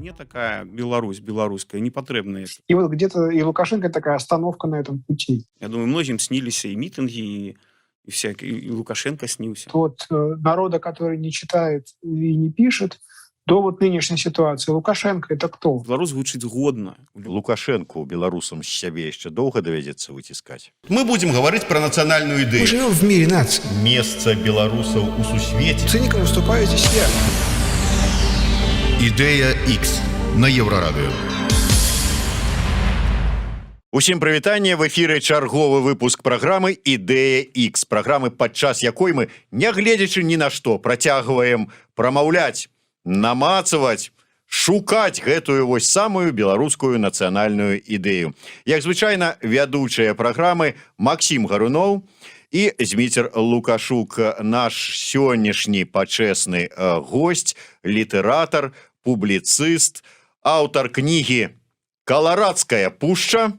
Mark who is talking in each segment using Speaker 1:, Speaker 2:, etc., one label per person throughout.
Speaker 1: мне такая Беларусь беларуская не патрэбная.
Speaker 2: И вот где-то и Лукашенко такая остановка на этом пути.
Speaker 1: Я думаю, многим снились и митинги, и всякие, и Лукашенко снился.
Speaker 2: От народа, который не читает и не пишет, до вот нынешней ситуации. Лукашенко — это кто?
Speaker 1: Беларусь гучыць годна.
Speaker 3: Лукашенко беларусам з сябе яшчэ доўга давядзецца выціскаць.
Speaker 4: Мы будем говорить про национальную идею.
Speaker 5: Мы живем в мире наций.
Speaker 4: Место белорусов у сусвете.
Speaker 5: Циником выступаю здесь я.
Speaker 4: Идея X на Еврорадио.
Speaker 3: Усім прывітанне, в эфіры чарговы выпуск праграмы «Ідэя X», праграмы, падчас якой мы, нягледзячы ні на што, працягваем прамаўляць, намацаваць, шукаць гэтую вось самую беларускую нацыянальную ідэю. Як звычайна, вядучыя праграмы Максім Гаруноў і Зміцер Лукашук, наш сённяшні пачэсны госць, літаратар, публіцыст, аўтар кнігі «Каларадская пушча»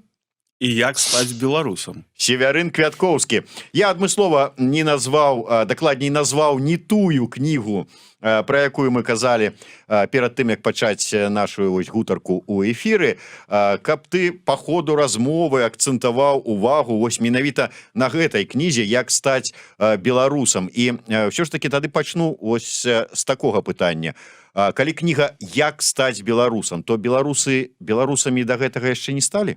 Speaker 1: І як стаць беларусам.
Speaker 3: Севярын Квяткоўскі. Я адмыслова не назваў, дакладней назваў не тую кнігу, про якую мы казалі перад тым, як пачаць нашу вось гутарку ў эфіры, каб ты па ходу размовы акцэнтаваў увагу вось менавіта на гэтай кнізе, як стаць беларусам. І ўсё ж таки тады пачну ось з такога пытання. Калі кніга «Як стаць беларусам», то беларусы беларусамі да гэтага яшчэ не сталі?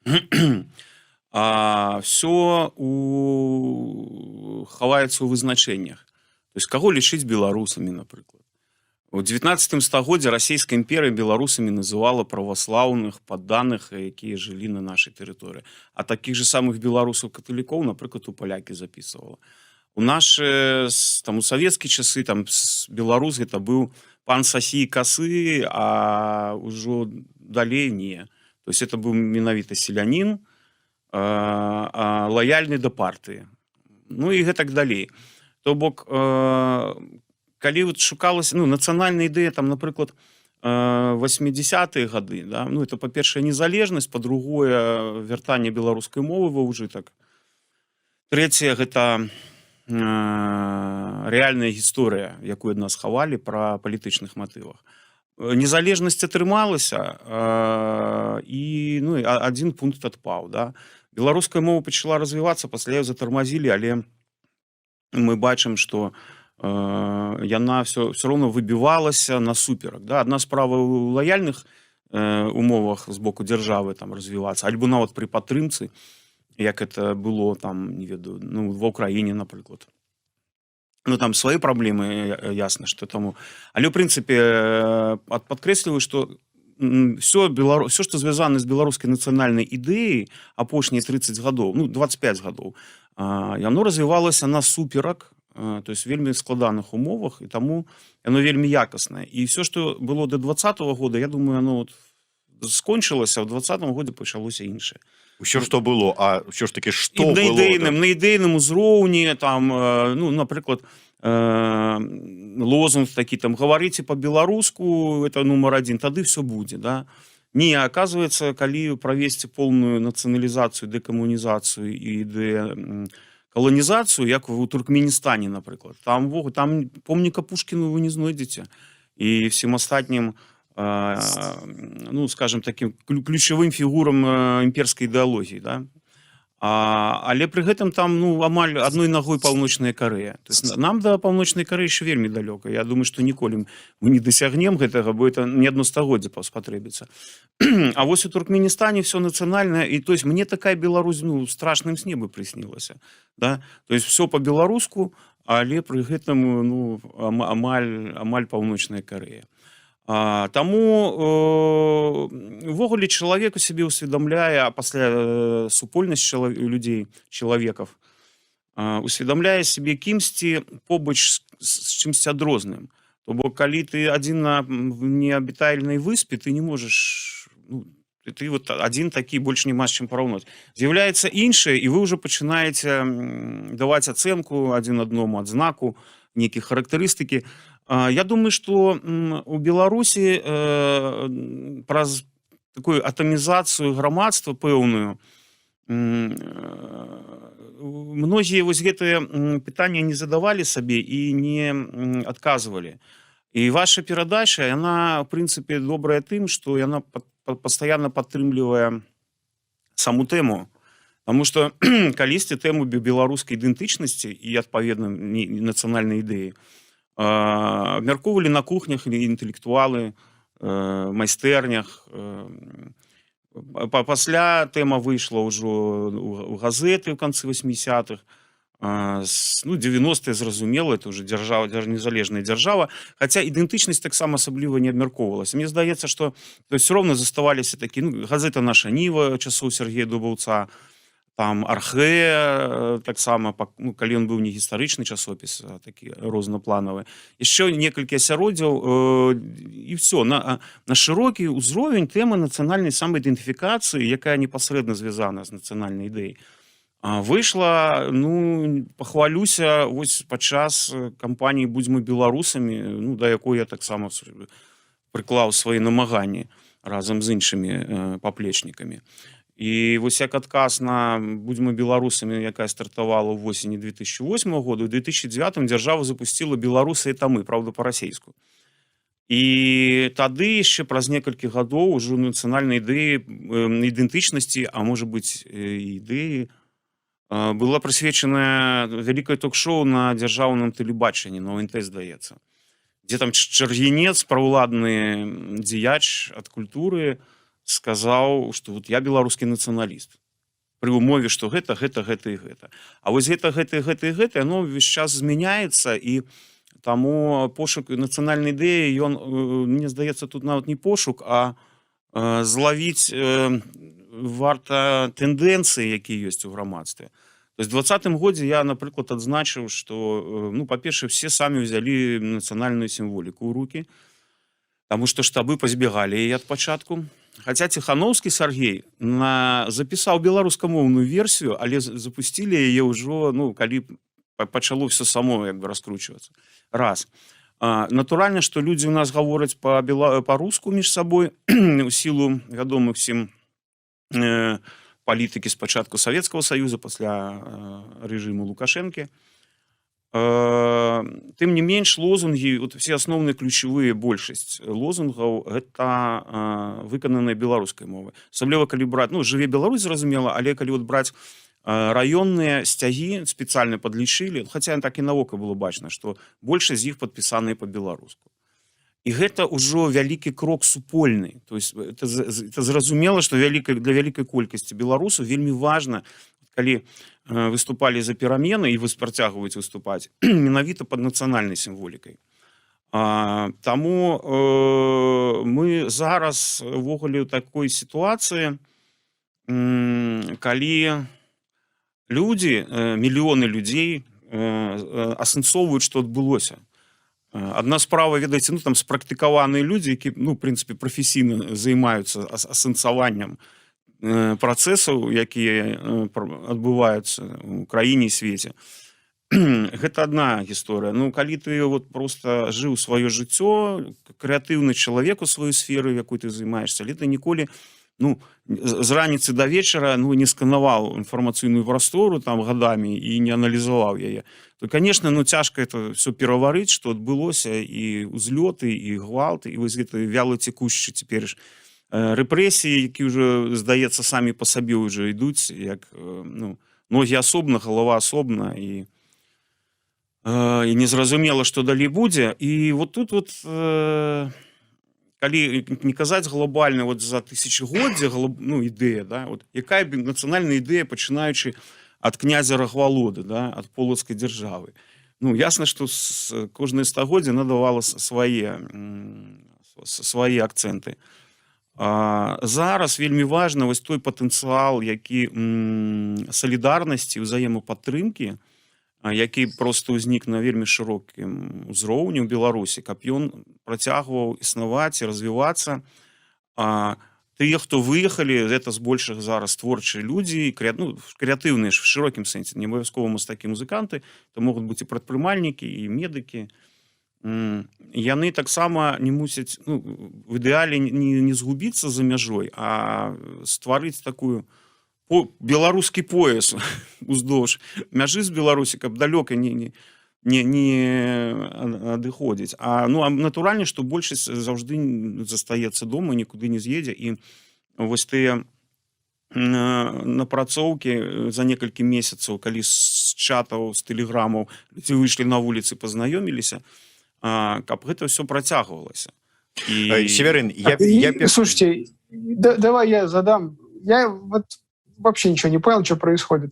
Speaker 1: Все хаваецца ў вызначэннях. То есть каго лічыць беларусамі, напрыклад. У 19 стагоддзя расійская імперыя беларусамі называла праваслаўных падданых, якія жылі на нашай тэрыторыі. А такіх же самых беларусаў-каталікоў, напрыклад, у палякі запісвала. У нашы там у савецкія часы там беларус гэта быў пан Сасі і Касы, а ўжо далей не. То есть это быў менавіта селянін, лаяльны да партыі. Ну і гэтак далей. То бок, калі вот шукалася, нацыянальная ідэя, там, напрыклад, 80-е гады, да? Ну, это, па-першае, незалежнасць, па-другое, вяртанне беларускай мовы ва ўжытак. Трэцяе, гэта рэальная гісторыя, якую ад нас хавалі пра палітычных матывах. Незалежнасць атрымалася, і адзін пункт адпаў. Да? Беларуская мова пачала развівацца, пасля яе затармазілі, але мы бачым, што яна все роўна выбівалася насуперак. Да? Адна справа ў лаяльных умовах з боку дзяржавы там развівацца, альбо нават пры падтрымцы, як это было там, не ведаю, ва ўкраіне, напрыклад. Там свои проблемы, ясно, что тому. Але, в принципе, подкрэсліваю, что все, что звязано с беларускай нацыянальнай ідэяй апошнія 30 гадоў, 25 гадоў, яно развівалася насуперак, то есть вельмі складаных умовах, і таму яно вельмі якаснае. І все, что было до 20-го года, я думаю, оно скончылася, а ў 20-м годзе пачалося іншае.
Speaker 3: Усё, што было, а ўсё ж таки, што
Speaker 1: было? На ідэйным узроўні, там, напрыклад, лозунг такі, там, гаварыце па-беларуску, это нумар 1, тады все будзе, да? Не, оказывается, калі правесці полную нацыяналізацыю, дэкамунізацыю і декаланізацыю, як у Туркменістане, напрыклад, там помніка Пушкіну вы не знойдзеце, і всім астатнім, скажем, таким ключевым фігурам імперскай ідэалогіі, да? Але пры гэтым там амаль адной ногой Паўночная Карэя. То есть нам да Паўночнай Карэі яшчэ вельмі далёка. Я думаю, што ніколі мы не дасягнем гэтага, бо это не адно стагоддзе спатрэбіцца. А вось у Туркменістане все нацыянальнае, і то есть мне такая Беларусь в страшным сне бы прыснілася. Да? То есть все па-беларуску, але пры гэтым амаль Паўночная Карэя. Таму увогуле чалавек у сябе ўсведамляе, а пасля супольнасць людзей, чалавекаў, усведамляе сябе кімсьці побач з чымсьці адрозным. То бок, калі ты адзін на неабітальнай выспе, ты не можаш, ты вот адзін такі, больш няма з чым параўнаць. З'яўляецца іншае, і вы ўжо пачынаеце даваць ацэнку адзін аднаму, адзнаку, нейкія характарыстыкі. Я думаю, что у Беларусі праз такую атамізацыю грамадства пэўную многія вось гэтыя пытанні не задавалі сабе і не адказвалі. І ваша перадача, яна, в прынцыпе, добрая тым, што яна пастаянна падтрымлівае саму тэму. Таму што калісьці тэму беларускай ідэнтычнасці і, адпаведна, нацыянальнай ідэі абмяркоўвалі на кухнях інтэлектуалы, майстэрнях. Пасля тэма выйшла ўжо ў газеты ў канцы 80-х. 90-е, зразумела, это уже дзяржава, незалежная дзяржава, хаця ідэнтычнасць таксама асабліва не абмяркоўвалася. Мне здаецца, што все роўна заставаліся такі, газета «Наша Ніва» часоў Сергея Дубаўца, там «Архэ» таксама, калі ён быў не гістарычны часопіс, а такі рознапланавы. Яшчэ некалькі асяроддзяў, і все. На шырокі ўзровень тэмы нацыянальнай самаідэнтыфікацыі, якая непасрэдна звязана з нацыянальнай ідэяй, выйшла, пахвалюся, вось падчас кампаніі «Будзьмо беларусамі», да якой я таксама прыклаў свае намаганні разам з іншымі паплечнікамі. І вось як адказ на «Будзьмо беларусамі», якая стартавала ў восені 2008 года, у 2009 дзяржава запусціла «Беларусы это мы», правда, па-расейску. І тады яшчэ праз некалькі гадоў ужо нацыянальнай ідэі ідэнтычнасці, а можа быць ідэі, была прысвечаная вялікае ток-шоу на дзяржаўным тэлебачанні, на ОНТ, здаецца, дзе там Чаргінец, праўладны дзеяч ад культуры, сказаў, што вот я беларускі нацыяналіст. Пры ўмове, што гэта і гэта. А вось гэта, яно ўвесь час змяняецца, і таму пошук нацыянальнай ідэі, ён, мне здаецца, тут нават не пошук, а злавіць варта тэндэнцыі, якія ёсць у грамадстве. То есть в 2020 годзе я, напрыклад, адзначыў, што, па-першае, все самі ўзялі нацыянальную сімволіку ў рукі, таму што штабы пазбегалі яе ад пачатку. Хаця Ціхановскі Сергей запісаў беларускамоўную версію, але запусцілі яе ўжо, калі пачало все само раскручвацца. Раз. Натуральна, што людзі ў нас гавораць па-руску між сабой у сілу вядомых всім палітыкі спачатку Савецкага Саюза, пасля рэжыму Лукашэнкі. Тым не менш, лозунгі, все асноўныя ключавыя, большасць лозунгаў, гэта выкананыя беларускай мовай. Асабліва, калі браць, жыве Беларусь, зразумела, але калі браць раённыя сцягі, спецыяльна падлічылі, хаця так і навока было бачна, што большасць з іх падпісаныя па-беларуску. І гэта ўжо вялікі крок супольны. То есть это зразумела, што для вялікай колькасці беларусаў вельмі важна, калі выступалі за перамены і працягваюць выступаць менавіта пад нацыянальнай сімволікай. Таму мы зараз увогуле ў такой сітуацыі, калі людзі, мільёны людзей асэнсоўваюць, што адбылося. Адна справа, ведаеце, там спрактыкаваныя людзі, які, в прынцыпе, прафесійна займаюцца асэнсаваннем працэсаў, якія адбываюцца ў краіне і свеце. Гэта адна гісторыя. Калі ты просто жыў сваё жыццё, крэатыўны чалавек у сваёй сферы, якой ты займаешься, але ты ніколі з раніцы да вечара не сканаваў інфармацыйную прастору там гадамі і не аналізаваў яе, то, конечно, цяжка это все пераварыць, што адбылося, і ўзлёты, і гвалт, і вось гэты вялоцекушчы цяпер рэпрэсіі, які ўжо, здаецца, самі па сабе ўжо ідуць, як ногі асобна, галава асобна, і незразумела, што далей будзе. І тут калі не казаць глобальна за тысячагоддзя ідэя, якая нацыянальная ідэя, пачынаючы ад князя Рагвалоды, ад полацкай дзяржавы. Ясна, што кожнае стагоддзе надавала свае акцэнты. Зараз вельмі важна вось той патэнцыял, які салідарнасці, ўзаемападтрымкі, які проста ўзнік на вельмі шырокім узроўні ў Беларусі, каб ён працягваў існаваць і развівацца. Тыя, хто выехалі, гэта збольшага зараз творчыя людзі, крэатыўныя в шырокім сэнсе, не абавязкова мастакі, музыканты, то могуць быць і прадпрымальнікі, і медыкі. Яны таксама не мусяць в ідэале не згубіцца за мяжой, а стварыць такую беларускі пояс уздоўж мяжы з Беларусі, каб далёка не не адыходзіць. А натуральна, што большасць заўжды застаецца дома, нікуды не з'едзе, і вось тыя напрацоўкі за некалькі месяцаў, калі з чатаў, з тэлеграмаў людзі выйшлі на вуліцы, пазнаёміліся, каб гэта ўсё працягвалася.
Speaker 3: Северин,
Speaker 2: Слушайте, давай я задам. Я вот вообще ничего не понял, что происходит.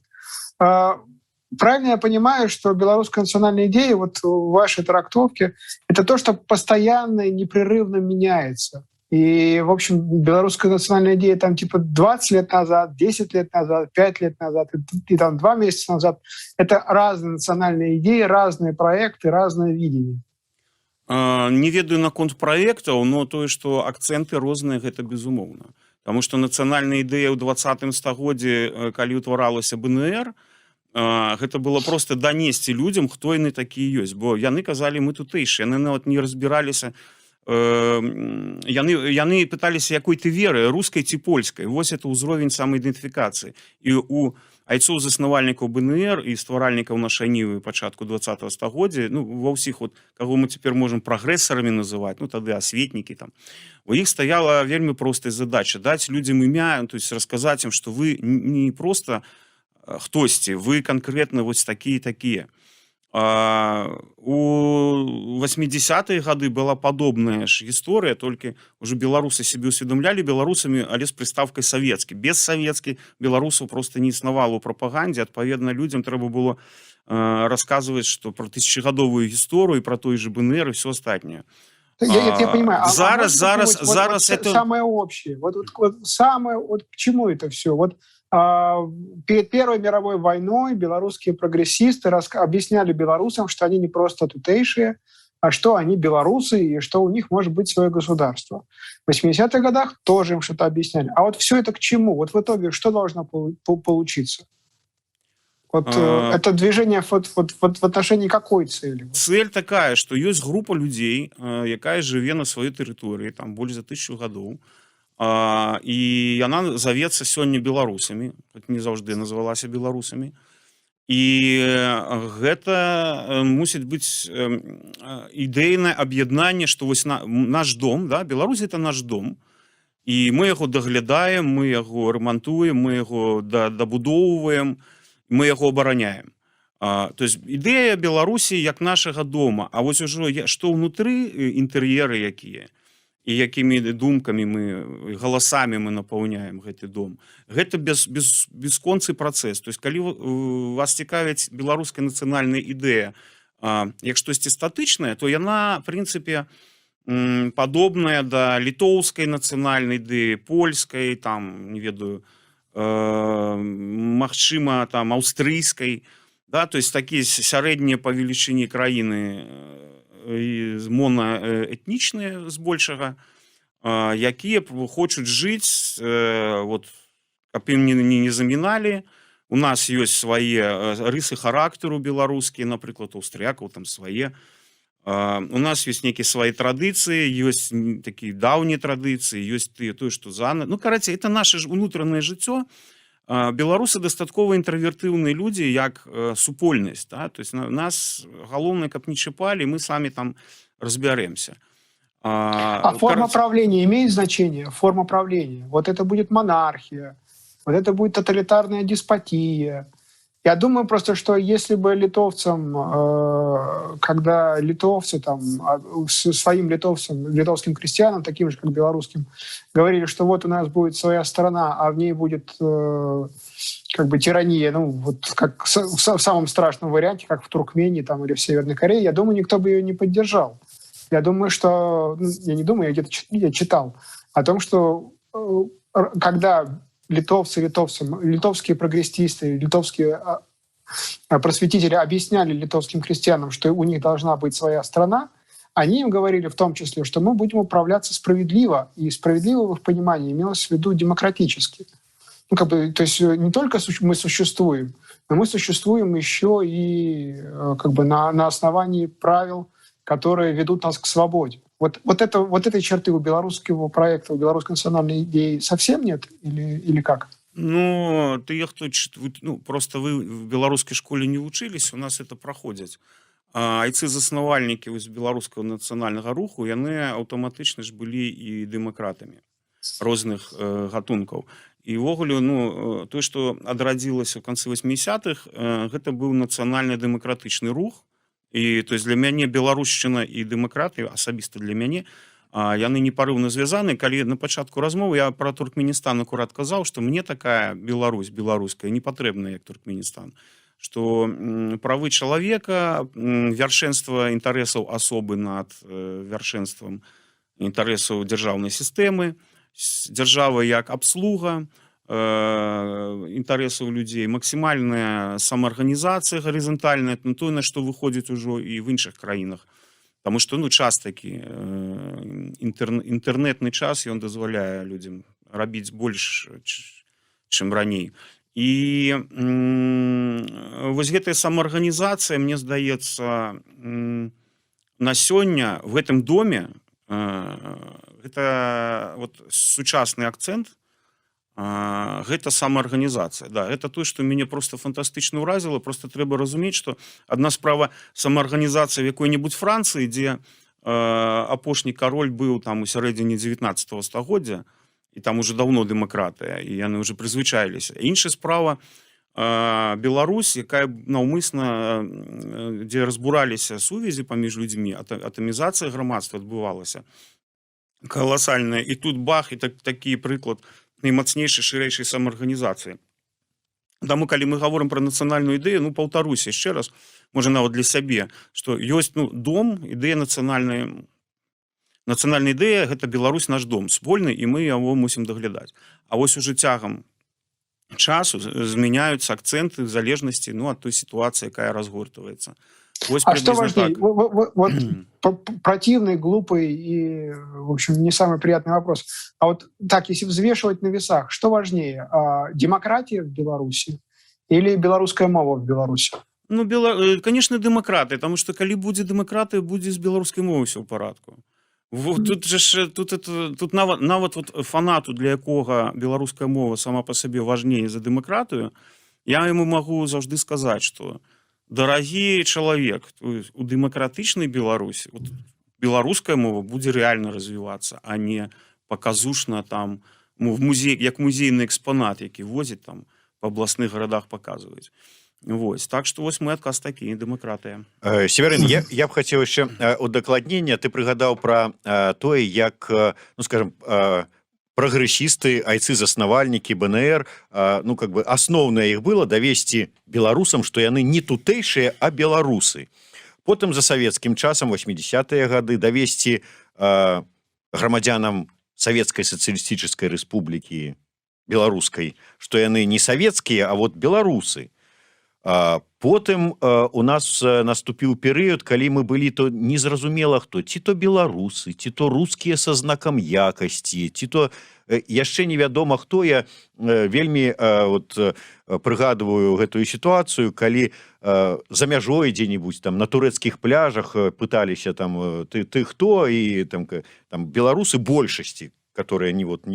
Speaker 2: Правильно я понимаю, что белорусская национальная идея, вот в вашей трактовке, это то, что постоянно и непрерывно меняется. И, в общем, белорусская национальная идея там типа 20 лет назад, 10 лет назад, 5 лет назад и там 2 месяца назад. Это разные национальные идеи, разные проекты, разное видение.
Speaker 1: Не ведаю наконт праектаў, но тое, што акцэнты розныя, гэта безумоўна. Таму што нацыянальная ідэя ў 20 стагоддзі, калі ўтваралася БНР, гэта было проста данесці людзям, хто яны такія ёсць. Бо яны казалі, мы тутэйшыя, яны нават не разбіраліся, яны пыталіся, якой ты веры, рускай ці польскай. Вось это ўзровень самаідэнтыфікацыі. І у айцоў заснавальнікаў БНР і стваральнікаў нашай нівы пачатку 20 стагоддзя, ва ўсіх, каго мы цяпер можам прагрэсарамі называць, тады асветнікі там, у іх стаяла вельмі простая задача даць людзям імя, то есть расказаць ім, што вы не проста хтосьці, вы канкрэтна вось такія і такія. У 80-е гады была падобная ж гісторыя, толькі ўжо беларусы сябе ўсведамлялі беларусамі, але з прыставкай савецкі. Без савецкі беларусаў проста не існавала ў прапагандзе, адпаведна людзям трэба было расказваць, што пра тысячагадовую гісторыю, пра той же БНР і все астатняе.
Speaker 2: Я понимаю.
Speaker 1: Зараз
Speaker 2: это самое общее. Вот к чему это все? Вот перед Первой мировой войной белорусские прогрессисты объясняли белорусам, что они не просто тутейшие, а что они белорусы и что у них может быть свое государство. В 80-х годах тоже им что-то объясняли. А вот все это к чему? Вот в итоге что должно получиться? Вот это движение в отношении какой цели?
Speaker 1: Цель такая, что есть группа людей, якая живе на своей территории, там больше за 1000 годов, і яна завецца сёння беларусамі, хоць не заўжды называлася беларусамі. І гэта мусіць быць ідэйнае аб'яднанне, што вось наш дом, да, Беларусь это наш дом, і мы яго даглядаем, мы яго рамантуем, мы яго дабудоўваем, мы яго абараняем. То есть ідэя Беларусі як нашага дома, а вось ужо што ўнутры інтэр'еры якія, і якімі думкамі мы, галасамі мы напаўняем гэты дом. Гэта бесконцы працэс. То есть калі вас цікавіць беларуская нацыянальная ідэя як штосьці статычнае, то яна, в прынцыпе, падобная да літоўскай нацыянальнай ідэі, польскай, там, не ведаю, магчыма, там, аўстрыйскай, да, то есть такія сярэднія па велічыні краіны монаэтнічныя збольшага, якія хочуць жыць, каб ім не заміналі. У нас ёсць свае рысы характару беларускія, напрыклад, аўстрыякаў там свае. У нас ёсць нейкія свае традыцыі, ёсць такія даўнія традыцыі, ёсць тое, што зана. Карацей, это наше унутранае жыццё. Беларусы дастаткова інтравертыўныя людзі як супольнасць, да? То есть нас галоўнае, каб не чапалі, мы самі там разбярэмся.
Speaker 2: А форма правления имеет значение? Форма правления. Вот это будет монархия, вот это будет тоталитарная деспотия. Я думаю просто, что если бы литовцам, когда литовцы там, своим литовским крестьянам, таким же, как белорусским, говорили, что вот у нас будет своя страна, а в ней будет как бы тирания, ну, вот как в самом страшном варианте, как в Туркмении там, или в Северной Корее, я думаю, никто бы ее не поддержал. Я думаю, что... Я не думаю, я читал о том, что когда литовские прогрессисты, литовские просветители объясняли литовским крестьянам, что у них должна быть своя страна, они им говорили в том числе, что мы будем управляться справедливо, и справедливо в их понимании имелось в виду демократически. Ну, как бы, то есть не только мы существуем, но мы существуем еще и как бы на основании правил, которые ведут нас к свободе. Вот этой черты у белорусского проекта, у белорусской национальной идеи совсем нет? Или как?
Speaker 1: Ну, просто вы в белорусской школе не учились, у нас это проходит. айцы-заснавальнікі вось беларускага нацыянальнага руху, яны аўтаматычна ж былі і дэмакратамі розных гатункаў. І ўвогуле, ну, тое, што адрадзілася ў канцы 80-х, гэта быў нацыянальна-дэмакратычны рух. І то есть для мяне беларушчына і дэмакратыя, асабіста для мяне, яны непарыўна звязаны. Калі на пачатку размовы я пра Туркменістан акурат казаў, што мне такая Беларусь беларуская не патрэбна, як Туркменістан. Што правы чалавека, вяршэнства інтарэсаў асобы над вяршэнствам інтарэсаў дзяржаўнай сістэмы, дзяржава як абслуга інтарэсаў людзей, максімальная самаарганізацыя гарызантальная, ну, тое, на што выходзіць ужо і в іншых краінах. Таму што, ну, час такі, інтэрнэтны час, ён дазваляе людзям рабіць больш, чым раней. І вось гэтая самаарганізацыя, мне здаецца, на сёння в гэтым доме гэта вот сучасны акцэнт, гэта самаарганізацыя. Да, гэта тое, што мяне просто фантастычна ўразіла. Просто трэба разумець, што адна справа самаарганізацыя в якой-небудзь Францыі, дзе апошні кароль быў там у сярэдзіне 19 стагоддзя, і там уже давно дэмакратыя, і яны уже прызвычаіліся. Іншая справа Беларусь, якая наўмысна, дзе разбураліся сувязі паміж людзьмі, атамізацыя грамадства адбывалася каласальная. І тут бах, і такі прыклад наймацнейшай, шырэйшай самаарганізацыі. Таму, калі мы гаворым пра нацыянальную ідэю, ну, паўтаруся яшчэ раз, можа, нават для сябе, што ёсць, ну, дом, ідэя нацыянальная ідэя, гэта Беларусь наш дом спольны, і мы яго мусім даглядаць. А вось уже цягам часу змяняюцца акцэнты в залежнасці, ну, ад той сітуацыі, якая разгортваецца.
Speaker 2: А что важнее? Так. Вот противный, глупый и, в общем, не самый приятный вопрос. А вот так, если взвешивать на весах, что важнее? Демократия в Беларуси или белорусская мова в Беларуси?
Speaker 1: Ну, конечно, демократия, потому что, коли будет демократия, будет с белорусской мовой все в порядку. Тут же тут нават вот фанату, для якога беларуская мова сама по сабе важнее за дэмакратыю, я ему могу заўжды сказаць, что дарагі чалавек, у дэмакратычнай Беларусі вот, беларуская мова будзе рэальна развівацца, а не паказушна там в музей, як музейны экспанат, які возіць там па абласных гарадах паказваюць. Вось. Так што вось мы адказ такі, дэмакратыя.
Speaker 3: Северин, я б хацеў яшчэ удакладнення. Ты прыгадаў пра тое, як, ну, скажем, прагрэсісты, айцы-заснавальнікі БНР, ну, как бы асноўнае іх было давесці беларусам, што яны не тутэйшыя, а беларусы. Потым за савецкім часам, 80-е гады, давесці грамадзянам Савецкай сацыялістычнай рэспублікі беларускай, што яны не савецкія, а вот беларусы. Потым у нас наступіў перыяд, калі мы былі то незразумела хто, ці то беларусы, ці то рускія са знакам якасці, ці то яшчэ невядома хто. Я вельмі вот прыгадываю гэтую сітуацыю, калі за мяжой дзе-нибудь там на турэцкіх пляжах пыталіся там ты хто, і там беларусы большасці, которые не вот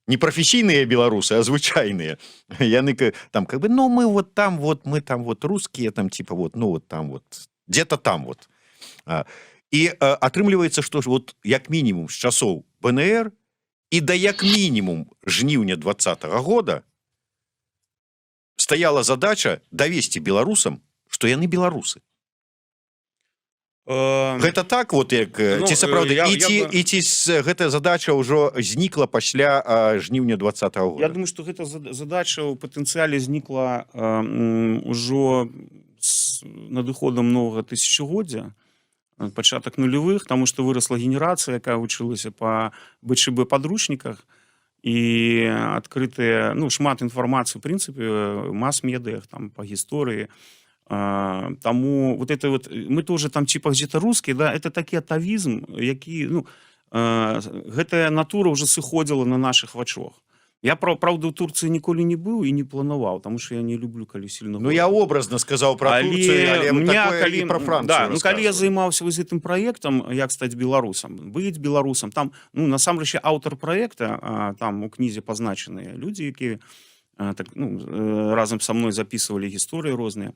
Speaker 3: не професійныя беларусы, а звычайныя. Яны там как бы, ну, мы вот там вот, мы там вот русские, там типа вот, ну вот там вот, где-то там вот. І атрымліваецца, што ж вот як мінімум з часоў БНР і да як мінімум жніўня 20-го года стаяла задача давесці беларусам, што яны беларусы. Гэта так вот, як ці сапраўды, і ці гэтая задача ўжо знікла пасля жніўня 20-го года?
Speaker 1: Я думаю, што гэта задача ў патэнцыяле знікла ўжо з надыходам новага тысячагоддзя, пачатак нулевых, таму што вырасла генерацыя, якая вучылася па БЧБ падручніках, і адкрытыя, ну, шмат інфармацыі, в прынцыпе, мас-медыях, там, па гісторыі. Таму вот это вот, мы тоже там типа где-то русские, да, это такі атавізм, які, ну, гэтая натура уже сыходзіла на наших вачах. Я, правда, у Турцыі ніколі не быў і не планаваў, тому что я не люблю, калі сильно...
Speaker 3: Ну, я образно сказал про Турцию, але такое і про Францию.
Speaker 1: Да, ну, калі я займаўся вось гэтым праектам, як стаць беларусам, быць беларусам, там, ну, насамрэч, аўтар праекта, там у кнізе пазначаныя людзі, якія так, ну, разам са мной записывалі гісторыі розныя.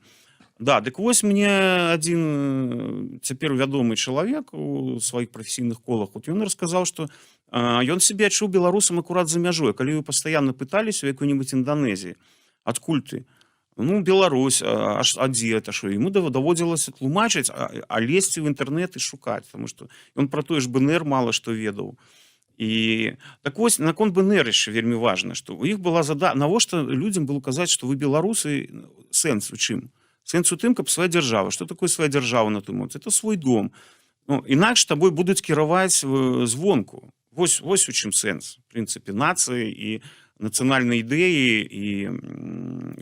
Speaker 1: Да, дык вось мне адзін цяпер вядомы чалавек у сваіх прафесійных колах, вот ён расказаў, што ён сябе адчуў беларусам акурат за мяжой. Калі вы пастаянна пыталіся у якой-нибудь Інданезіі, адкуль ты? Ну, Беларусь, а дзе это што? Яму даводзілася тлумачыць, а лезці ў інтэрнэт і шукаць, таму што ён пра тое ж БНР мала што ведаў. І так вось наконт БНР яшчэ вельмі важна, што у іх была навошта людзям было казаць, што вы беларусы, сэнс у чым? Сэнс у тым, каб свая дзяржава. Што такое свая дзяржава на той момант? Это свой дом. Ну, інакш табой будуць кіраваць звонку. Вось у чым сэнс, в прынцыпе, нацыі і нацыянальнай ідэі і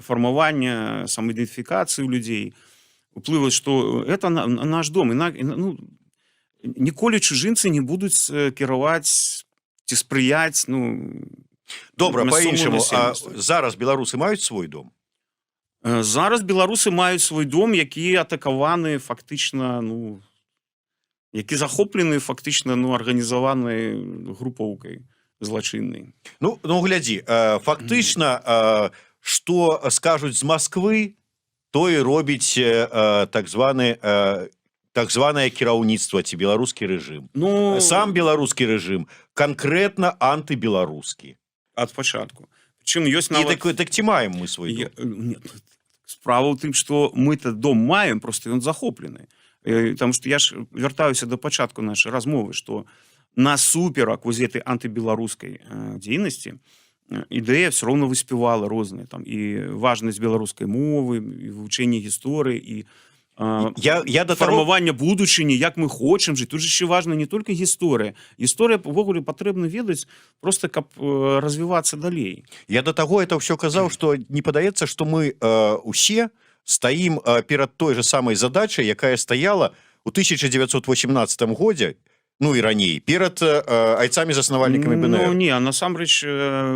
Speaker 1: фармавання самаідэнтыфікацыі ў людзей. Уплываць, што это наш дом. Ну, ніколі чужынцы не будуць кіраваць ці спрыяць, ну,
Speaker 3: добра, па-іншаму, а
Speaker 1: насельніцтву.
Speaker 3: зараз беларусы маюць свой дом?
Speaker 1: Зараз беларусы маюць свой дом, які атакаваны фактычна, ну, які захоплены фактычна, ну, арганізаванай групоўкай злачыннай.
Speaker 3: Ну, глядзі, фактычна, што скажуць з Масквы, то і робіць так званае кіраўніцтва ці беларускі рэжым.
Speaker 1: Ну,
Speaker 3: Сам беларускі рэжым канкрэтна антыбеларускі.
Speaker 1: ад пачатку. Прычым ёсць
Speaker 3: І
Speaker 1: нават...
Speaker 3: так ці маем мы свой дом?
Speaker 1: Нет, справа ў тым, што мы-то дом маем, просто ён захоплены. Таму што я ж вяртаюся да пачатку нашай размовы, што насуперак вось гэтай антыбеларускай дзейнасці ідэя все роўна выспявала розныя, там, і важнасць беларускай мовы, і вывучэнне гісторыі, і фармавання будучыні, як мы хочам жыць. Тут же ще важна не толькі гісторыя. Гісторыя увогуле патрэбна ведаць просто каб развівацца далей.
Speaker 3: Я да таго это ўсё казаў, што не падаецца, што мы усе стаім перад той же самай задачай, якая стаяла ў 1918 годзе, ну і раней, перад айцамі-заснавальнікамі БНР.
Speaker 1: Ну не, насамрэч...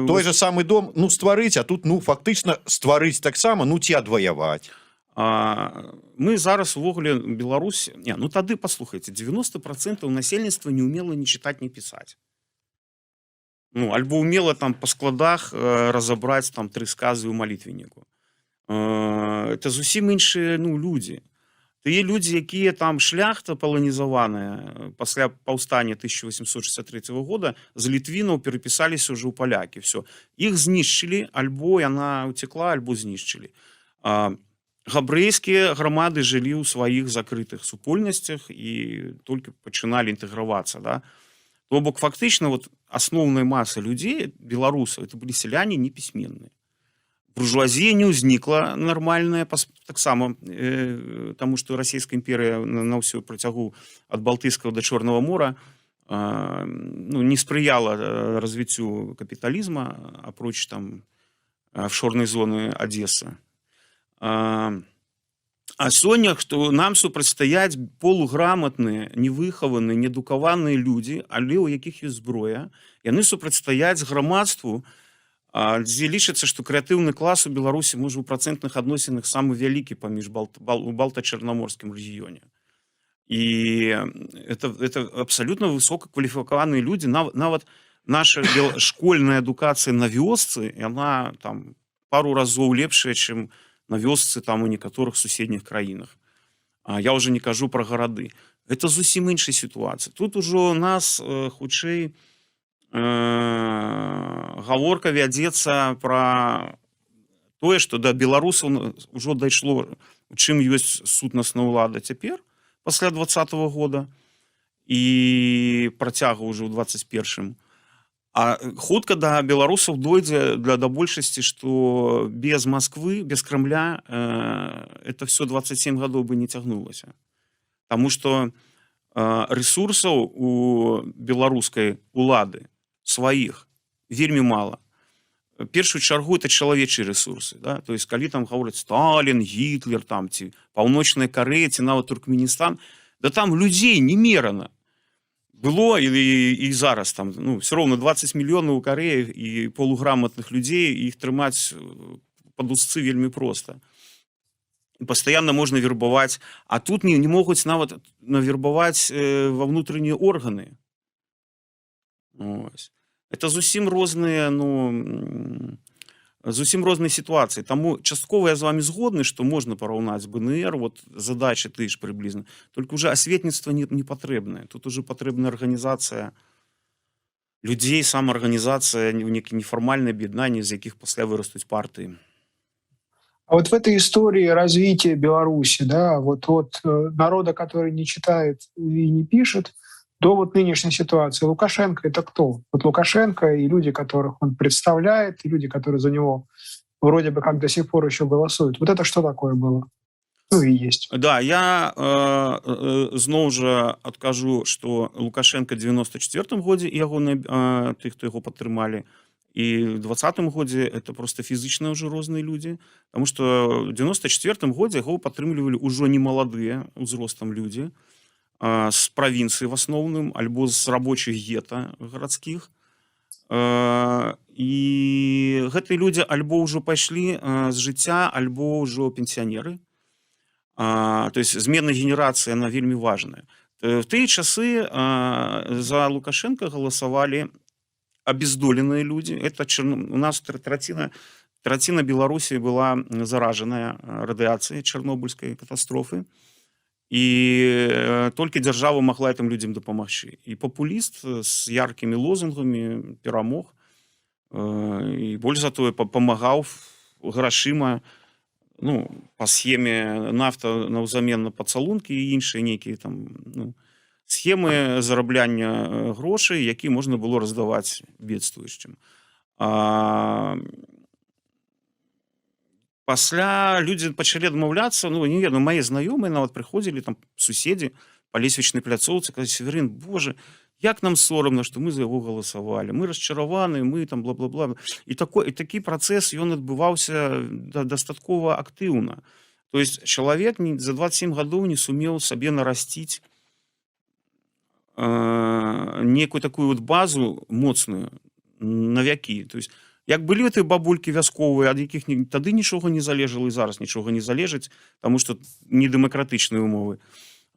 Speaker 3: Той же самы дом, ну, стварыць, а тут, ну, фактычна стварыць таксама, ну, ці адваяваць.
Speaker 1: Мы зараз увогуле Беларусь... Не, ну тады, паслухайце, 90% насельніцтва не умела ні чытаць, ні пісаць. Ну, альбо умела там па складах разабраць там 3 сказы ў малітвенніку. Это зусім іншыя, ну, людзі. Тыя людзі, якія там шляхта паланізаваная пасля паўстання 1863 года з літвінаў перапісаліся ўжо ў палякі. Всё. Іх знішчылі, альбо яна уцекла, альбо знішчылі. Габрэйскія грамады жылі ў сваіх закрытых супольнасцях і толькі пачыналі інтэгравацца. Да? То бок фактычна вот, асноўная маса людзей, беларусаў, это былі сяляне непісьменныя. Буржуазія не ўзнікла нармальная таксама, таму што расійская імперыя на ўсё працягу ад Балтыйскага да Чорнага мора ну, не спрыяла развіццю капіталізма, апроч там офшорнай зоны Адесса. А сёння, што нам супрацьстаяць полуграмотныя, невыхаваныя, неадукаваныя людзі, але ў якіх ёсць зброя, яны супрацьстаяць грамадству, дзе лічыцца, што крэатыўны клас у Беларусі можа ў працэнтных адносінах самы вялікі паміж у балта-чарнаморскім рэгіёне. І это абсалютна высокакваліфікаваныя людзі. Нават наша школьная адукацыя на вёсцы, яна там пару разоў лепшая, чым на вёсцы там у некаторых суседніх краінах. Я ўжо не кажу пра гарады. Это зусім іншая сітуацыя. Тут ужо нас хутчэй гаворка вядзецца пра тое, што да беларусаў ўжо дайшло, у чым ёсць сутнасная ўлада цяпер, пасля 20-го года, і працягу ўжо ў 21-м. А хутка да беларусаў дойдзе да большасці, што без Масквы, без Крамля это все 27 гадоў бы не цягнулася. Таму што ресурсаў у беларускай улады сваіх вельмі мала. В першую чаргу это чалавечыя ресурсы. Да? То есть, калі там гавораць Сталін, Гітлер, там, ці Паўночная Карэя, ці нават Туркменістан, да там людзей немерана было і зараз там, ну, все роўна 20 мільёнаў у Карэі і полуграмотных людзей, іх трымаць пад узцы вельмі проста. Пастаянна можна вербаваць, а тут не могуць нават навербаваць ва внутреннія органы. Ось. Это зусім розныя, ну, зусім рознай сітуацыі. Таму часткова я з вами згодны, што можна параўнаць БНР, вот задачы ты ж прыблізна. Толькі ўжо асветніцтва не патрэбнае. Тут уже патрэбная арганізацыя людзей, самаарганізацыя, нейкі нефармальнае аб'яднанне, з якіх пасля вырастуць партыі.
Speaker 2: А вот в этой истории развития Беларуси, да, вот от народа, который не читает и не пишет, до вот нынешней ситуации. Лукашенко — это кто? Вот Лукашенко и люди, которых он представляет, и люди, которые за него вроде бы как до сих пор еще голосуют. Вот это что такое было? Ну и есть.
Speaker 1: Да, я зноў жа адкажу, што Лукашенко 94 годзе і ягоныя тых, хто яго падтрымалі, і в 20-м годзе это просто фізычна ўжо розныя людзі, таму што в 94-м годзе яго падтрымлівалі ўжо не маладыя ўзростам людзі з правінцыі в асноўным, альбо з рабочых гета гарадскіх. І гэтыя людзі альбо ўжо пайшлі з жыцця, альбо ўжо пенсіянеры. То есть змена генерацыі, она вельмі важная. В тыя часы за Лукашенко галасавалі обездоленные люди. Это у нас траціна Беларусі была заражаная радыяцыяй чарнобыльскай катастрофы. І толькі дзяржава магла гэтым людзям дапамагчы. І папуліст з яркімі лозунгамі перамог. І больш за тое памагаў грашыма, ну, па схеме нафта наўзамен на пацалункі і іншыя нейкія там, ну, схемы зарабляння грошай, які можна было раздаваць бедствуючым. Пасля людзі пачалі адмаўляцца, ну, не ведаю, мае знаёмыя нават прыходзілі, там, суседзі па лесвічнай пляцоўцы, казалі: Северин, боже, як нам сорамна, што мы за яго галасавалі, мы расчараваны, мы там бла-бла-бла. І такі працэс, ён адбываўся дастаткова актыўна. То есть чалавек за 27 гадоў не сумеў сабе нарасціць некую такую вот базу моцную на вякі. То есть як былі гэтыя бабулькі вясковыя, ад якіх тады нічога не залежала, і зараз нічога не залежыць, таму што недэмакратычныя ўмовы.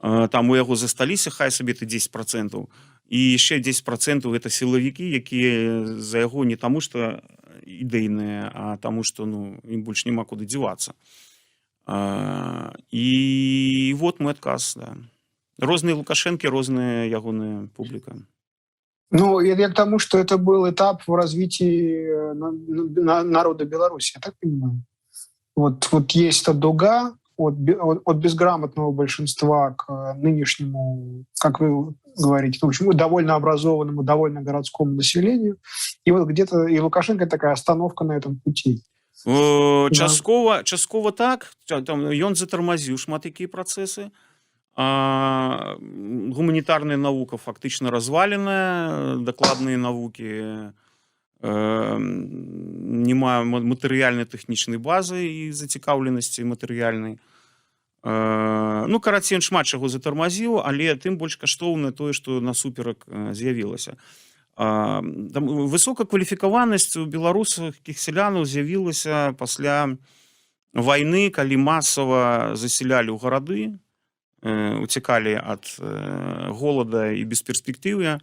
Speaker 1: Там у яго засталіся, хай сабе ты 10%, і яшчэ 10% гэта сілавікі, якія за яго не таму што ідэйныя, а таму што, ну, ім больш няма куды дзівацца. І вот мой адказ, да. Розныя Лукашэнкі, розная ягоная публіка.
Speaker 2: Ну, я к тому, что это был этап в развитии народа Беларуси, я так понимаю. Вот есть эта дуга от безграмотного большинства к нынешнему, как вы говорите, в общем, довольно образованному, довольно городскому населению. И вот где-то и Лукашенко такая остановка на этом пути.
Speaker 1: Часткова так, там ён затармазіў шмат якія працэсы. Гуманітарная навука фактычна разваленая, дакладныя навукі няма матэрыяльнай тэхнічнай базы і зацікаўленасці матэрыяльнай. Ну, карацей, ён шмат чаго затармазіў, але тым больш каштоўна тое, што насуперак з'явілася. Высокакваліфікаванасць у беларускіх сялянаў з'явілася пасля вайны, калі масава засялялі ў гарады, уцекали от голода и бесперспективы,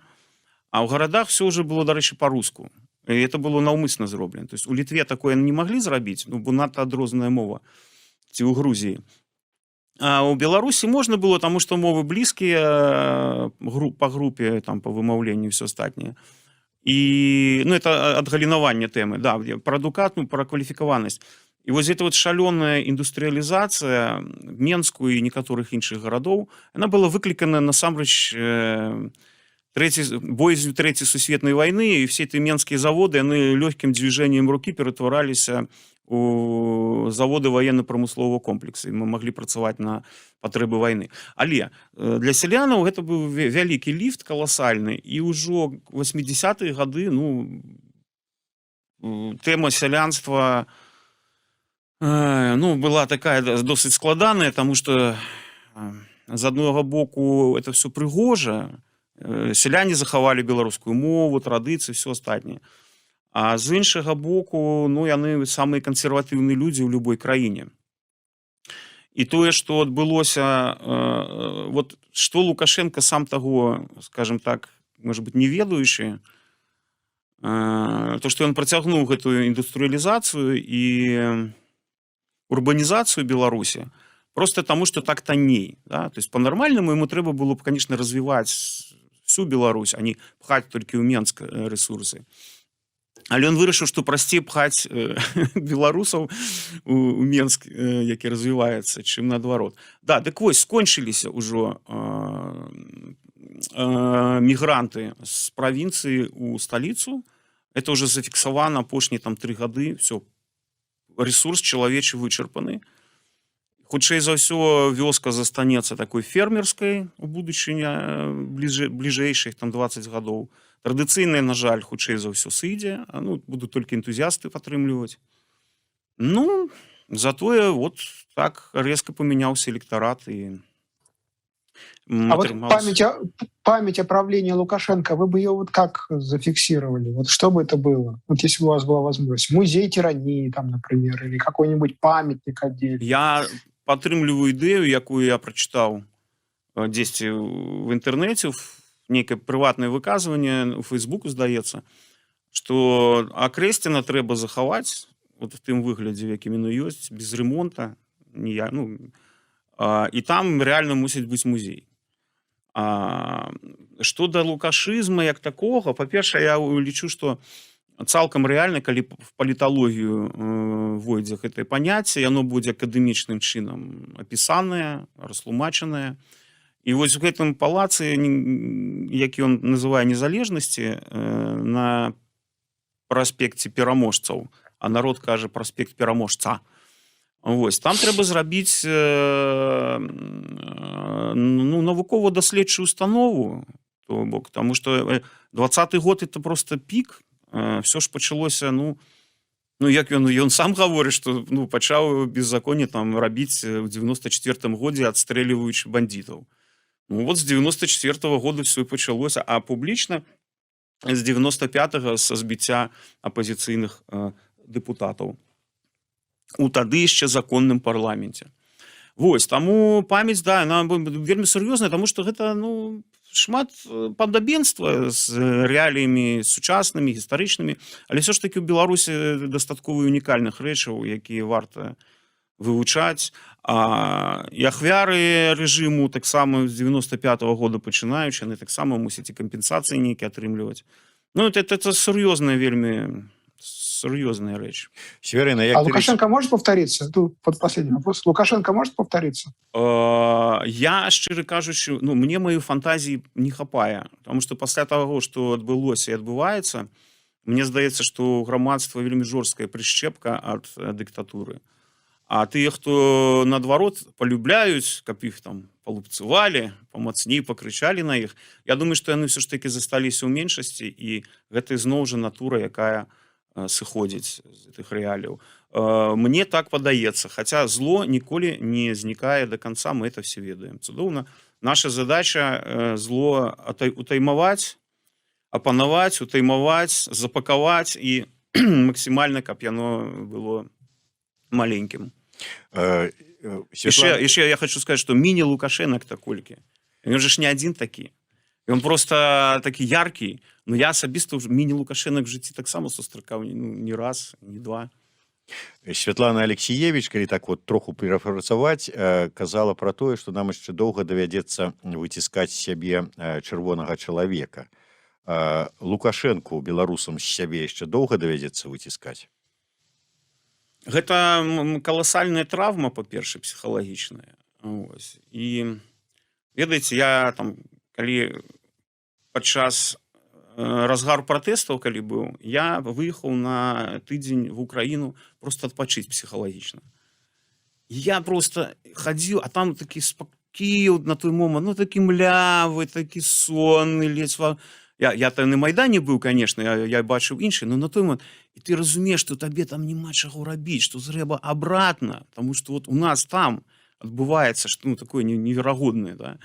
Speaker 1: а в городах все уже было, до речі, по-руску. И это было наўмысна зроблено. То есть у Литве такое не могли зрабіць, ну, бо надто адрозная мова, ці у Грузии. А у Беларуси можно было, потому что мовы близкие по группе, там, по вымаўленню и все остальное. И, ну, это отгалінаванне темы, да, про адукатную, про кваліфікаванасць. І вось эта вот шалёная індустрыялізацыя Менску і некаторых іншых гарадоў, она была выклікана насамрэч боязью Трэцяй сусветнай вайны, і все эти менскія заводы, яны лёгкім движением рукі ператвараліся у заводы военно-прамыслового комплексу, і мы маглі працаваць на патрэбы вайны. Але для сялянаў гэта быў вялікі ліфт каласальны, і ўжо 80-е гады, ну, тэма сялянства, ну, была такая досыць складаная, тому что з аднаго боку это все прыгожа, сяляне захавалі беларускую мову, традыцыі, все астатняе. А з іншага боку, ну, яны самыя кансерватыўныя людзі ў любой краіне. І тое, што адбылося, вот што Лукашенко сам таго, скажем так, может быть, не ведаючы, То, што ён працягнуў гэтую індустрыялізацыю і урбанізацыю Беларусі просто таму, што так танней. Да? То есть па-нармальнаму яму трэба было б, конечно, развіваць всю Беларусь, а не пхаць толькі ў Менск рэсурсы. Але ён вырашыў, што прасцей пхаць беларусаў у Менск, які развіваецца, чым наадварот. Да, дык вось, скончыліся ўжо мігранты з правінцыі ў сталіцу. Это уже зафіксавана апошнія 3 гады. Все, ресурс чалавечы вычарпаны. Хутчэй за ўсё, вёска застанецца такой фермерскай у будучыні бліжэйшых 20 гадоў. Традыцыйная, на жаль, хутчэй за ўсё сыдзе. Будуць толькі энтузіасты падтрымліваць. Затое вот так резко поменялся электорат и
Speaker 2: А вот память о правлении Лукашенко, вы бы ее вот как зафиксировали? Вот что бы это было? Вот если бы у вас была возможность. Музей тирании, там, например, или какой-нибудь памятник отдельный.
Speaker 1: Я падтрымліваю ідэю, якую я прачытаў дзесьці в інтэрнэце, некае прыватнае выказванне у Фейсбуку, здаецца, што Акрэсціна трэба захаваць вот в тым выглядзе, в якім яно ёсць, без ремонта, і там реально мусіць быць музей. Што да лукашызма як такога, па-першае, я лічу, што цалкам рэальна, калі в паліталогію войдзе гэтае паняцце, яно будзе акадэмічным чынам апісанае, растлумачанае. І вось у гэтым палацы, які ён называе незалежнасці, на праспекце пераможцаў, а народ кажа праспект пераможца. Вось, там трэба зрабіць навукова-даследчую установу, то бок, таму што 20-й год это просто пік. Все ж пачалося, як ён сам гаворыць, што пачаў беззаконне там рабіць у 94-м годзе, адстрэліваючы бандитаў. Вот з 94-го года все пачалося, а публічна з 95-го са збіцця апазіцыйных дэпутатаў у тады яшчэ законным парламенце. Вось, таму памяць, да, она вельмі сур'ёзная, таму што гэта, шмат падабенства з рэаліямі сучаснымі, гістарычнымі, але все ж таки ў Беларусі дастаткова унікальных рэчаў, якія варта вывучаць. І ахвяры рэжыму таксама з 95-го года пачынаючы, яны таксама мусяць і кампенсацыі нейкія атрымліваць. Это сур'ёзная, вельмі сур'ёзная рэч.
Speaker 3: Северина,
Speaker 2: Лукашенко может повториться? Тут под последний вопрос. Лукашенко может повториться?
Speaker 1: Я, шчыра кажучы, мне маёй фантазіі не хапае, потому што пасля таго, што адбылося і адбываецца, мне здаецца, што ў грамадства вельмі жорсткая прышчэпка ад дыктатуры. А тыя, хто наадварот палюбляюць, каб іх там палупцавалі, памацней пакрычалі на іх, я думаю, што яны все ж таки засталіся ў меншасці, і гэта зноў жа натура, якая сыходзіць з гэтых рэаліяў. Мне так падаецца, хаця зло ніколі не знікае до конца, мы это все ведаем. Цудоўна. Наша задача зло утаймаваць, апанаваць, утаймаваць, запакаваць і максімальна, каб яно было маленькім. Яшчэ я хочу сказаць, што міні-Лукашэнак таколькі. Ён же ж не адзін такі. Ён просто такі яркі. Я асабіста міні-Лукашэнак в жыцці таксама сустракаў не раз, не два.
Speaker 3: Святлана Алексеевич, калі так вот троху перафрацаваць, казала пра тое, што нам яшчэ доўга давядзецца выціскаць з сябе чырвонага чалавека. Лукашэнку беларусам з сябе яшчэ доўга давядзецца выціскаць?
Speaker 1: Гэта каласальная траўма, па-першае, псіхалагічная. І ведаеце, я там, калі падчас разгар пратэстаў, калі быў, я выехаў на тыдзень в Украіну просто адпачыць псіхалагічна. Я просто хадзіў, а там такі спакій на той момант, такі млявы, такі сонны, ледзь. Я там на Майдане быў, конечно, я бачыў іншы, но на той момант, і ты разумееш, што табе там няма чаго рабіць, што трэба абратна, таму што вот у нас там адбываецца што такое неверагоднае, да.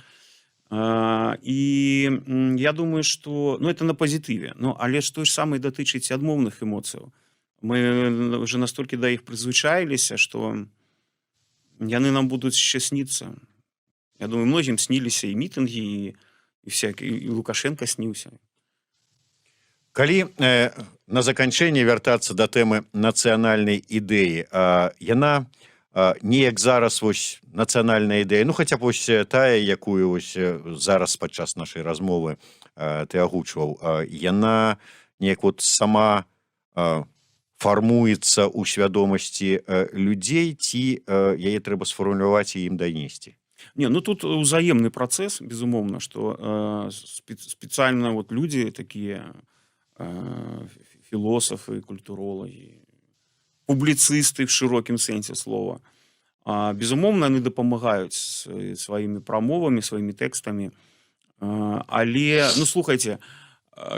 Speaker 1: І я думаю, што это на пазітыве, але ж той ж самае датычыць адмоўных эмоцыяў. Мы уже настолькі да іх прызвычаіліся, што яны нам будуць яшчэ сніцца. Я думаю, многім сніліся і мітынгі, і Лукашенко сніўся.
Speaker 3: Калі на заканчэнне вяртацца да тэмы нацыянальнай ідэі, яна неяк зараз вось нацыянальная ідэя, ну хаця б вось тая, якую вось зараз падчас нашай размовы ты агучваў, яна неяк вот сама фармуецца ў свядомасці людзей, ці яе трэба сфармуляваць і ім данесці?
Speaker 1: Не, ну тут узаемный процесс, безумовно, что специально вот люди такие, философы, культурологи, публицисты в широком сенсе слова, безумовно, они дапамагаюць своими промовами, своими текстами. Але, ну, слухайте,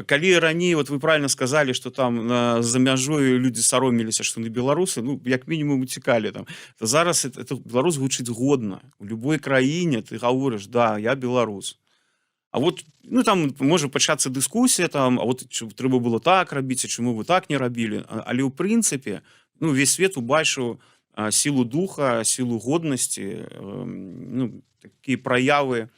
Speaker 1: калі раней, вот вы правильно сказали, что там за мяжой люди сароміліся, что на беларусы, ну, як мінімум уцікалі там, то зараз это беларус гучыць годна. У любой краіне ты гаворыш, да, я беларус. А вот, ну, там можа пачацца дыскусія, там, а вот трэба было так рабіць, а чаму вы так не рабілі. Але ў прынцыпе, ну, весь свет убачыў сілу духа, сілу годнасці, ну, такія праявы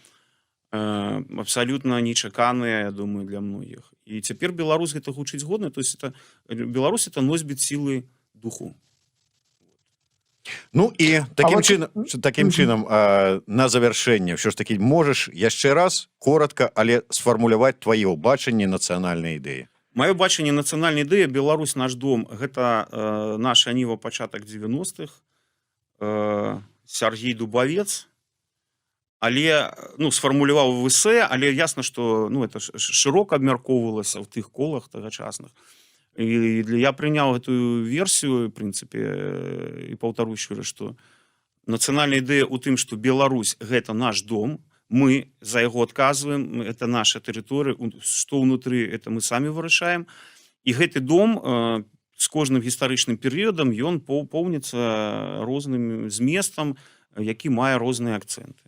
Speaker 1: абсолютно нечаканыя, я думаю, для многіх. І цяпер беларус гэта гучыць годна, то есть это Беларусь это носьбіт сілы духу.
Speaker 3: Ну і таким чынам на завяршэнне ўсё ж такі можаш яшчэ раз коротко, але сфармуляваць твоё бачанне нацыянальнай ідэі.
Speaker 1: Маё бачанне нацыянальнай ідэі Беларусь наш дом, гэта наша ніва пачатак 90-х, Сергей Дубавец, але, ну, сфармуляваў в эсэ, але ясна, што, ну, это шырока абмяркоўвалася ў тых колах тагачасных. І я прыняў гэтую версію, в прынцыпе, і паўтару яшчэ раз, што нацыянальная ідэя ў тым, што Беларусь гэта наш дом, мы за яго адказваем, это наша тэрыторыя, што ўнутры, это мы самі вырашаем. І гэты дом з кожным гістарычным перыядам ён поўніцца розным зместам, які мае розныя акцэнты.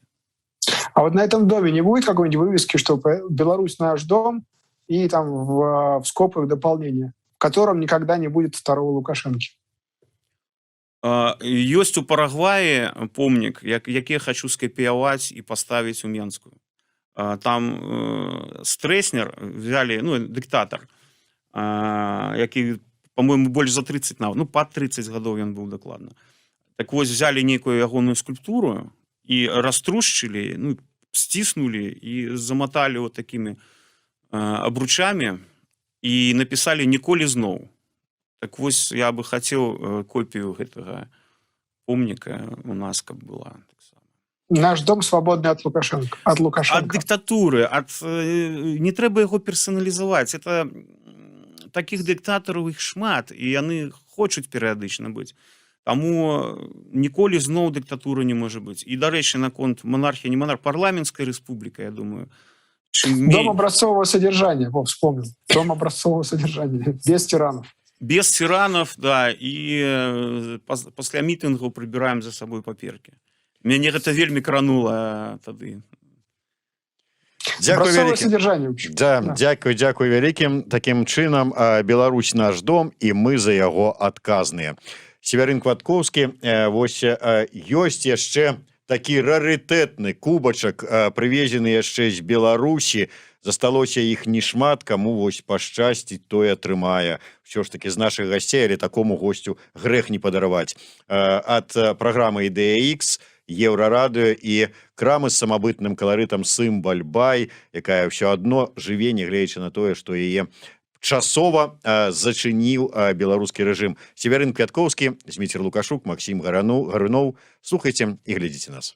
Speaker 2: А вот на этом доме не будет какой-нибудь вывески, что Беларусь наш дом, и там в скобках дополнение, в котором никогда не будет второго Лукашенки?
Speaker 1: Ёсць у Парагваі помнік, які я хочу скапіяваць і паставіць у Менскую. Там Стрэснер взяли, ну, дыктатар, які, по-моему, больш за 30, ну, пад 30 гадоў ён быў дакладна. Так вось, взяли нейкую ягоную скульптуру и раструшчили, ну, стиснули и замотали вот такими обручами и написали «Ніколі зноў». Так вось, я бы хотел копию гэтага помника у нас, как была.
Speaker 2: Наш дом свободный от Лукашенко. От
Speaker 1: диктатуры, не трэба яго персоналізаваць. Это таких дыктатараў іх шмат, і яны хочуць перыядычна быць. Таму ніколі зноў дыктатура не можа быць. І, дарэчы, наконт монархія, не монарх, парламенцкая республика, я думаю.
Speaker 2: Дом образцового содержания, Вов, вспомнил. Дом образцового содержания, без тиранов.
Speaker 1: Без тиранов, да, і пасля мітынгаў прыбіраем за сабой паперкі. Мяне гэта вельмі кранула тады.
Speaker 2: Образцовое содержание.
Speaker 3: Да, дзякуй вялікім. Такім чынам, Беларусь наш дом, і мы за яго адказныя. Северин Кваткоўскі, вось ёсць яшчэ такі рарытэтны кубачак, прывезены яшчэ з Беларусі. Засталося іх не шмат, каму вось пашчасціць, той атрымае. Всё ж такі з нашых гасцей, але такому госцю грэх не падараваць. Ад праграмы «Ідэя Х», Еўрарадыё і крамы з самабытным каларытам «Сымбаль Бай», якая ўсё адно жыве, нягледзячы на тое, што яе часова зачыніў беларускі рэжым. Северин Квяткоўскі, Зміцер Лукашук, Максім Гаруноў. Слухайце і глядзіце нас.